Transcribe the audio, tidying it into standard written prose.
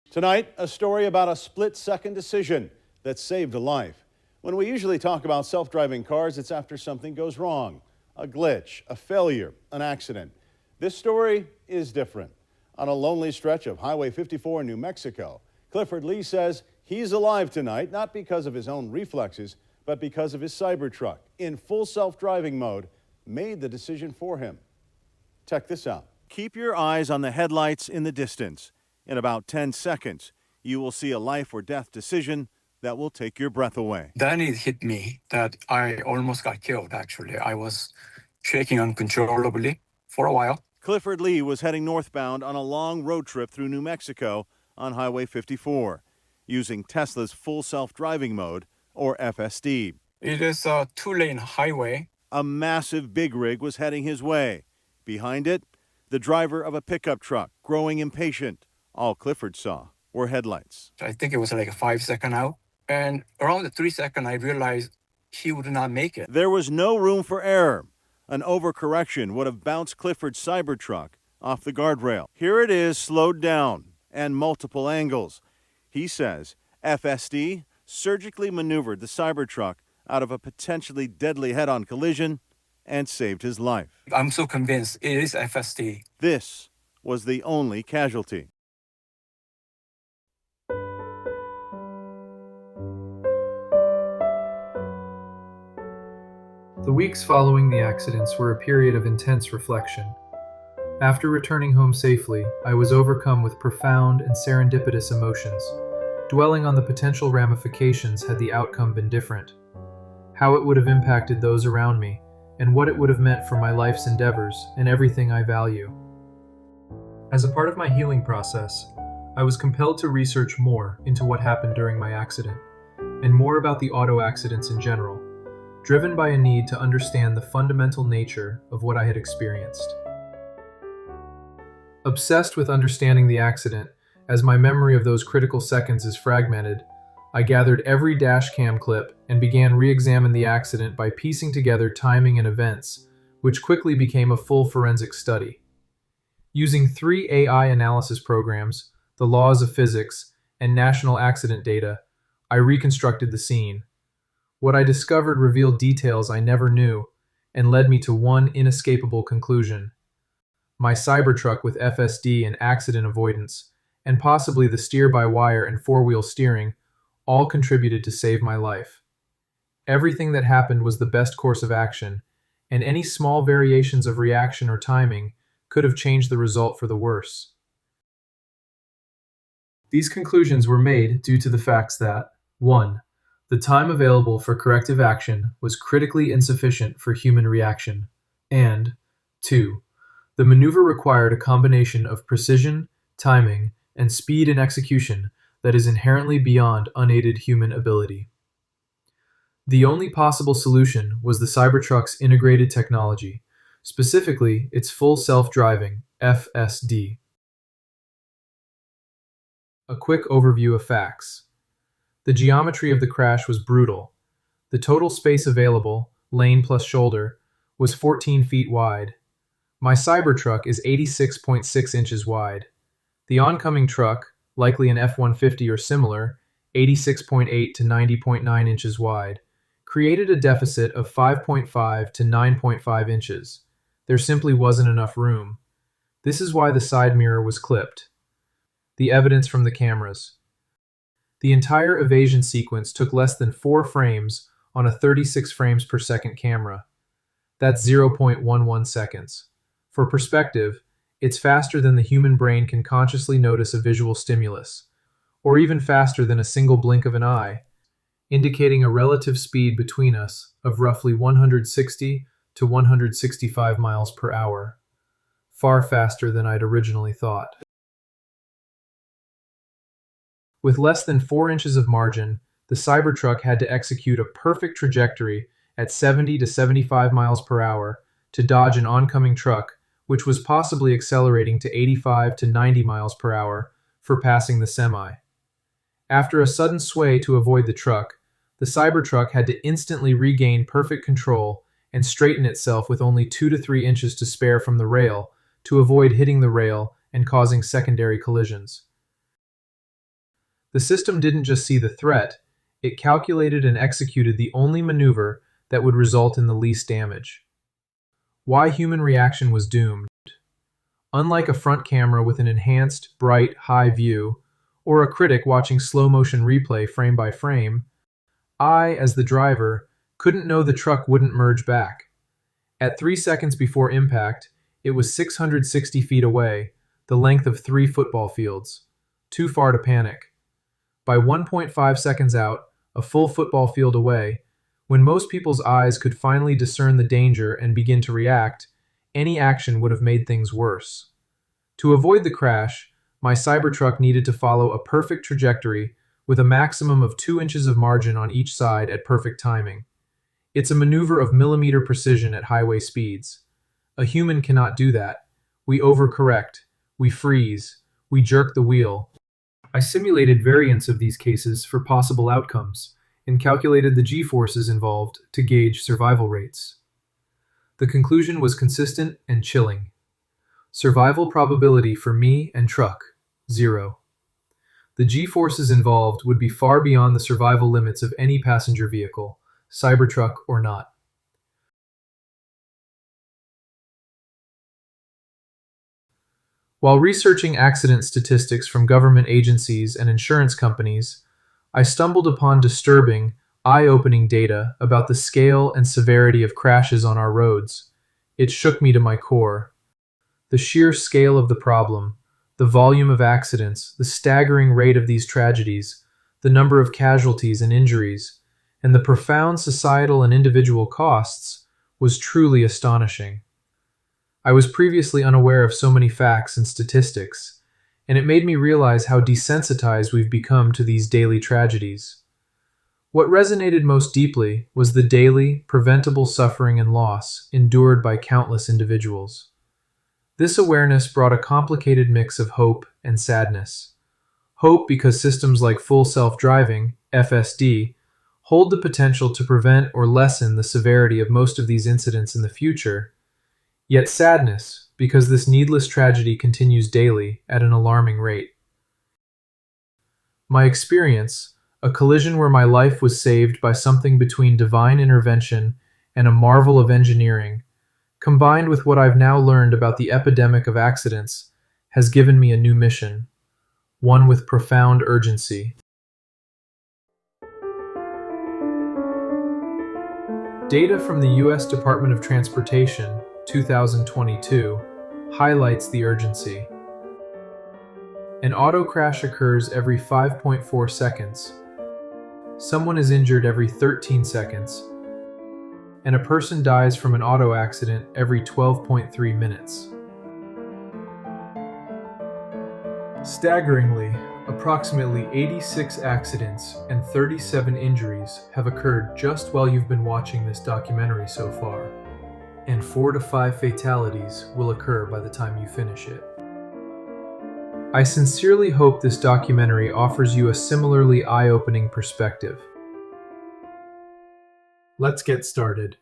Tonight, a story about a split-second decision that saved a life. When we usually talk about self-driving cars, it's after something goes wrong. A glitch, a failure, an accident. This story is different. On a lonely stretch of Highway 54 in New Mexico, Clifford Lee says he's alive tonight, not because of his own reflexes, but because of his Cybertruck, in full self-driving mode, made the decision for him. Check this out. Keep your eyes on the headlights in the distance. In about 10 seconds, you will see a life or death decision that will take your breath away. Then it hit me that I almost got killed, actually. I was shaking uncontrollably for a while. Clifford Lee was heading northbound on a long road trip through New Mexico on Highway 54, using Tesla's full self-driving mode, or FSD. It is a two-lane highway. A massive big rig was heading his way. Behind it, the driver of a pickup truck, growing impatient. All Clifford saw were headlights. I think it was like a 5-second out. And around the 3-second, I realized he would not make it. There was no room for error. An overcorrection would have bounced Clifford's Cybertruck off the guardrail. Here it is, slowed down, and multiple angles. He says FSD surgically maneuvered the Cybertruck out of a potentially deadly head-on collision and saved his life. I'm so convinced it is FSD. This was the only casualty. The weeks following the accidents were a period of intense reflection. After returning home safely, I was overcome with profound and serendipitous emotions, dwelling on the potential ramifications had the outcome been different, how it would have impacted those around me, and what it would have meant for my life's endeavors and everything I value. As a part of my healing process, I was compelled to research more into what happened during my accident, and more about the auto accidents in general, driven by a need to understand the fundamental nature of what I had experienced. Obsessed with understanding the accident, as my memory of those critical seconds is fragmented, I gathered every dash cam clip and began re-examine the accident by piecing together timing and events, which quickly became a full forensic study. Using 3 AI analysis programs, the laws of physics, and national accident data, I reconstructed the scene. What I discovered revealed details I never knew and led me to one inescapable conclusion. My Cybertruck with FSD and accident avoidance, and possibly the steer-by-wire and four-wheel steering, all contributed to save my life. Everything that happened was the best course of action, and any small variations of reaction or timing could have changed the result for the worse. These conclusions were made due to the facts that 1. The time available for corrective action was critically insufficient for human reaction, and 2. The maneuver required a combination of precision, timing, and speed in execution that is inherently beyond unaided human ability. The only possible solution was the Cybertruck's integrated technology, specifically its full self-driving FSD. A quick overview of facts. The geometry of the crash was brutal. The total space available, lane plus shoulder, was 14 feet wide. My Cybertruck is 86.6 inches wide. The oncoming truck, likely an F-150 or similar, 86.8 to 90.9 inches wide, created a deficit of 5.5 to 9.5 inches. There simply wasn't enough room. This is why the side mirror was clipped. The evidence from the cameras. The entire evasion sequence took less than 4 frames on a 36 frames per second camera. That's 0.11 seconds. For perspective, it's faster than the human brain can consciously notice a visual stimulus, or even faster than a single blink of an eye, indicating a relative speed between us of roughly 160 to 165 miles per hour, far faster than I'd originally thought. With less than 4 inches of margin, the Cybertruck had to execute a perfect trajectory at 70 to 75 miles per hour to dodge an oncoming truck, which was possibly accelerating to 85 to 90 miles per hour for passing the semi. After a sudden sway to avoid the truck, the Cybertruck had to instantly regain perfect control and straighten itself with only 2 to 3 inches to spare from the rail to avoid hitting the rail and causing secondary collisions. The system didn't just see the threat, it calculated and executed the only maneuver that would result in the least damage. Why human reaction was doomed. Unlike a front camera with an enhanced, bright, high view, or a critic watching slow-motion replay frame by frame, I, as the driver, couldn't know the truck wouldn't merge back. At 3 seconds before impact, it was 660 feet away, the length of 3 football fields. Too far to panic. By 1.5 seconds out, a full football field away, when most people's eyes could finally discern the danger and begin to react, any action would have made things worse. To avoid the crash, my Cybertruck needed to follow a perfect trajectory with a maximum of 2 inches of margin on each side at perfect timing. It's a maneuver of millimeter precision at highway speeds. A human cannot do that. We overcorrect, we freeze, we jerk the wheel. I simulated variants of these cases for possible outcomes and calculated the G-forces involved to gauge survival rates. The conclusion was consistent and chilling. Survival probability for me and truck, 0. The G-forces involved would be far beyond the survival limits of any passenger vehicle, Cybertruck or not. While researching accident statistics from government agencies and insurance companies, I stumbled upon disturbing, eye-opening data about the scale and severity of crashes on our roads. It shook me to my core. The sheer scale of the problem, the volume of accidents, the staggering rate of these tragedies, the number of casualties and injuries, and the profound societal and individual costs was truly astonishing. I was previously unaware of so many facts and statistics, and it made me realize how desensitized we've become to these daily tragedies. What resonated most deeply was the daily, preventable suffering and loss endured by countless individuals. This awareness brought a complicated mix of hope and sadness. Hope because systems like full self-driving, FSD, hold the potential to prevent or lessen the severity of most of these incidents in the future, yet sadness because this needless tragedy continues daily at an alarming rate. My experience, a collision where my life was saved by something between divine intervention and a marvel of engineering, combined with what I've now learned about the epidemic of accidents, has given me a new mission, one with profound urgency. Data from the U.S. Department of Transportation, 2022, highlights the urgency. An auto crash occurs every 5.4 seconds. Someone is injured every 13 seconds. And a person dies from an auto accident every 12.3 minutes. Staggeringly, approximately 86 accidents and 37 injuries have occurred just while you've been watching this documentary so far, and 4 to 5 fatalities will occur by the time you finish it. I sincerely hope this documentary offers you a similarly eye-opening perspective. Let's get started.